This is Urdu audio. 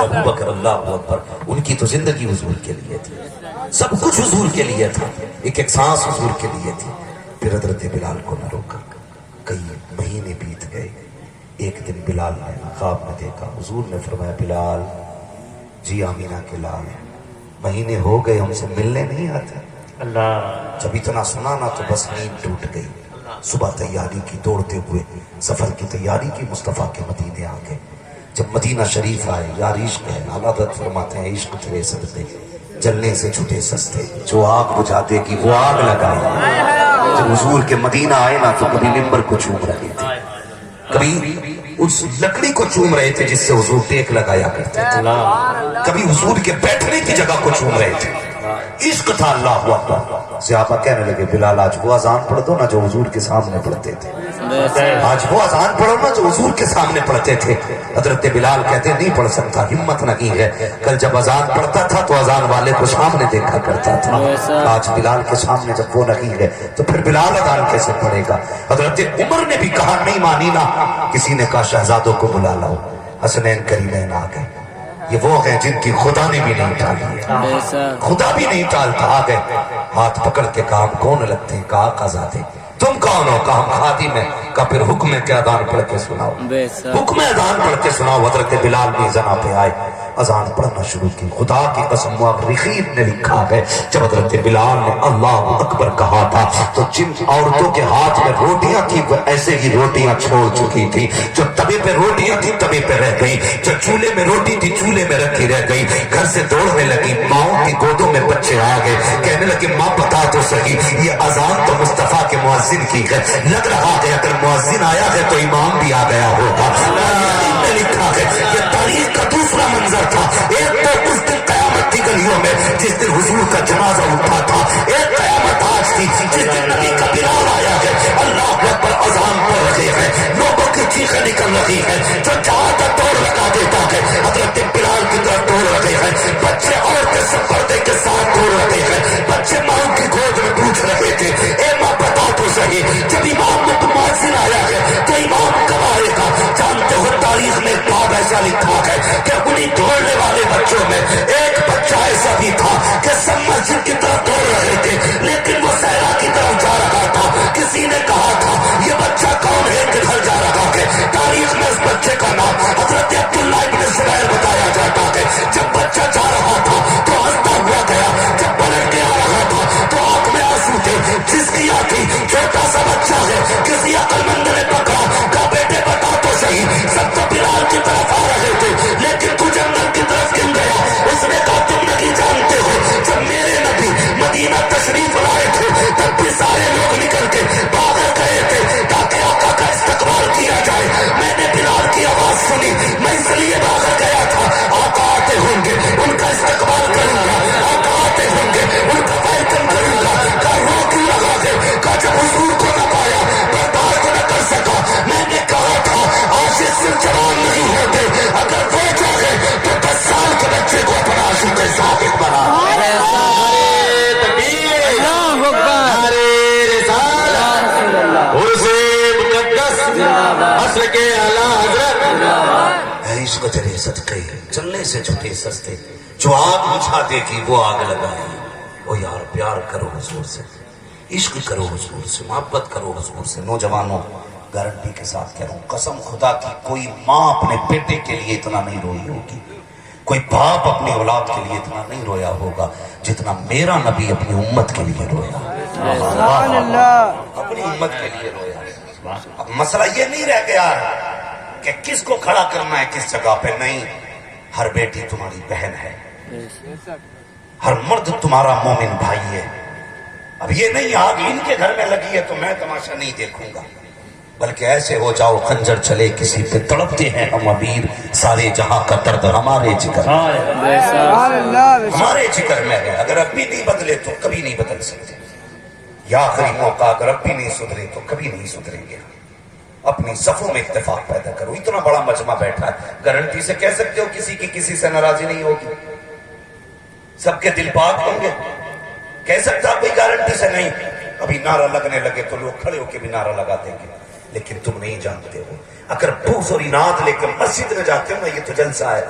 ابو بکر اللہ اکبر، ان کی تو زندگی حضور کے لیے تھی، سب کچھ حضور کے لیے تھا، ایک ایک سانس حضور کے لیے تھی۔ پھر حضرت بلال کو نہ روکا، کئی مہینے بیت گئے۔ ایک دن بلال نے خواب میں دیکھا، حضور نے فرمایا بلال جی آمینہ کے لال، مہینے ہو گئے ہم سے ملنے نہیں آتے۔ جب اتنا سنا نا تو بس نیند ٹوٹ گئی۔ صبح تیاری کی، دوڑتے ہوئے سفر کی تیاری کی، مصطفیٰ کے مدینے آ گئے۔ جب مدینہ شریف آئے، یار عشق ہے، اعلیٰ حضرت فرماتے ہیں عشق تیرے صدقے جلنے سے چھٹے سستے، جو آگ بجھا دے گی وہ آگ لگائے۔ جب حضور کے مدینہ آئے نا تو کبھی ممبر کو چوم رہے تھے، کبھی اس لکڑی کو چوم رہے تھے جس سے حضور ٹیک لگایا کرتے تھے، کبھی حضور کے بیٹھنے کی جگہ کو چوم رہے تھے۔ عشق تھا اللہ اکبر۔ صحابہ کہنے لگے بلال آج وہ اذان پڑھ دو نا جو حضور کے سامنے پڑھتے تھے، آج وہ اذان پڑھو نا جو حضور کے سامنے پڑھتے تھے۔ حضرت بلال کہتے نہیں پڑھ سکتا، ہمت نہیں ہے، کل جب اذان پڑھتا تھا تو اذان والے کو سامنے دیکھا کرتا تھا، آج بلال کے سامنے جب وہ نہیں ہے تو پھر بلال اذان کیسے پڑھے گا۔ حضرت عمر نے بھی کہا نہیں مانی نا، کسی نے کہا شہزادوں کو بلا لاؤ، حسنین کریمین آ گئے، یہ وہ ہیں جن کی خدا نے بھی نہیں ٹالی، خدا بھی نہیں ٹالتا۔ آ گئے، ہاتھ پکڑ کے کہا ہم کون لگتے ہیں، کہا آقا ذاتے تم کون ہو، کہا ہم خادم ہیں، کہا پھر حکم ہے کہ اذان پڑھ کے سناؤ، حکم ہے اذان پڑھ کے سناؤ۔ حضرت بلال بھی زنا پہ آئے، اذان پڑھنا شروع کی۔ خدا کی قسم مؤرخین نے لکھا ہے جب حضرت بلال نے اللہ اکبر کہا تھا تو جن عورتوں کے ہاتھ میں روٹیاں تھی وہ ایسے ہی روٹیاں چھوڑ چکی تھی، جو توے پہ روٹیاں تھی توے پہ رہ گئی، جو چولہے میں روٹی تھی چولہے میں رکھی رہ گئی، گھر سے دوڑنے لگی، ماؤں کی گودوں میں بچے آ گئے، کہنے لگے ماں بتا تو صحیح یہ اذان تو مصطفیٰ کے مؤذن کی ہے، لگ رہا ہے اگر مؤذن آیا ہے تو امام بھی آ گیا ہوگا۔ نے لکھا ہے یہ تاریخ کا دوسرا منظر تھا، ایک تو اس دن قیامت کی گلیوں میں جس دن حضور کا جنازہ اٹھا تھا، ایک قیامت آج تھی جس دن نبی کا بلال آیا ہے، اللہ اکبر اذان پڑھ رہے ہیں، لوگوں کی چیخیں نکل رہی ہیں، جو جہاں تک دوڑ لگا دیتا ہے حضرت بلال کی طرف دوڑ رہے ہیں، بچے عورتیں سب پردے کے ساتھ دوڑ رہے ہیں، بچے ماں کی گود میں پوچھ رہے تھے اے ماں بتا تو صحیح جب امام میں مؤذن آیا ہے تو امام کب آئے گا۔ جانتے ہو تاریخ میں ایک باب ایسا لکھا ہے کہ انہیں دوڑنے والے بچوں میں ایک بچہ ایسا بھی تھا کہ سب مسجد کی طرف دوڑ رہے تھے لیکن وہ صحرا کی طرف جا رہا تھا، کسی نے کہا تھا یہ بچہ کون ہے کدھر جا رہا ہے، تاریخ میں اس بچے کا نام حضرت عبداللہ ابن زبیر بتایا جاتا ہے۔ جب بچہ جا رہا تھا تو ہنستا ہوا گیا، جب پلٹ کے آ رہا تھا تو آنکھ میں آنسو تھے، جس کی آنکھی چھوٹا سا بچہ ہے، کسی عقل مند نے پکڑا، کہا بیٹے بتا تو صحیح سب تو بلال کی طرف آ رہے تھے لیکن تو جنگل کی طرف کیوں گیا؟ اس نے کہا تم نہیں جانتے ہو جب میرے نبی مدینہ تشریف لائے تھے تب بھی سارے لوگ نکل کے باہر گئے تھے تاکہ آقا کا استقبال کیا جائے، میں نے بلال کی آواز سنی، میں اس لیے باہر گیا تھا، آقا آتے ہوں گے ان کا استقبال کروں گا، آقا آتے ہوں گے ان کا ویلکم کروں گا۔ کہا رو کیوں رہا ہے؟ کہا جب حضور کو نہ پایا برداشت نہ کر سکا، میں نے کہا تھا عاشق صرف جوان نہیں ہوتے، اگر وہ چاہے تو 10 سال کے بچے کو اپنا عاشق ثابت بنا۔ عشق تیرے صدقے چلنے سے چھٹے سستے، جو آگ بجھا دے گی وہ آگ لگائے۔ او یار پیار کرو حضور سے، عشق کرو حضور سے، محبت کرو حضور سے۔ نوجوانوں گارنٹی کے ساتھ کہہ رہا ہوں قسم خدا کی کوئی ماں اپنے بیٹے کے لیے اتنا نہیں روئی ہوگی، کوئی باپ اپنی اولاد کے لیے اتنا نہیں رویا ہوگا جتنا میرا نبی اپنی امت کے لیے رویا، اپنی امت کے لیے رویا۔ اب مسئلہ یہ نہیں رہ گیا کہ کس کو کھڑا کرنا ہے کس جگہ پہ، نہیں، ہر بیٹی تمہاری بہن ہے، ہر مرد تمہارا مومن بھائی ہے۔ اب یہ نہیں آگ ان کے گھر میں لگی ہے تو میں تماشا نہیں دیکھوں گا، بلکہ ایسے ہو جاؤ خنجر چلے کسی پہ تڑپتے ہیں ہم ابیر، سارے جہاں کا درد ہمارے جگر ہمارے جگر میں ہے۔ اگر اب بھی نہیں بدلے تو کبھی نہیں بدل سکتے، یا آخری موقع اگر اب بھی نہیں سدھرے تو کبھی نہیں سدھریں گے۔ اپنی صفوں میں اتفاق پیدا کرو، اتنا بڑا مجمع بیٹھا ہے، گارنٹی سے کہہ سکتے ہو کسی کی کسی سے ناراضی نہیں ہوگی، سب کے دل پاک ہوں گے، کہہ سکتا کوئی گارنٹی سے نہیں۔ ابھی نعرہ لگنے لگے تو لوگ کھڑے ہو کے بھی نعرہ لگا دیں گے، لیکن تم نہیں جانتے ہو اگر بغض اور اناد لے کے مسجد میں جاتے ہو نا یہ تو جلسہ ہے۔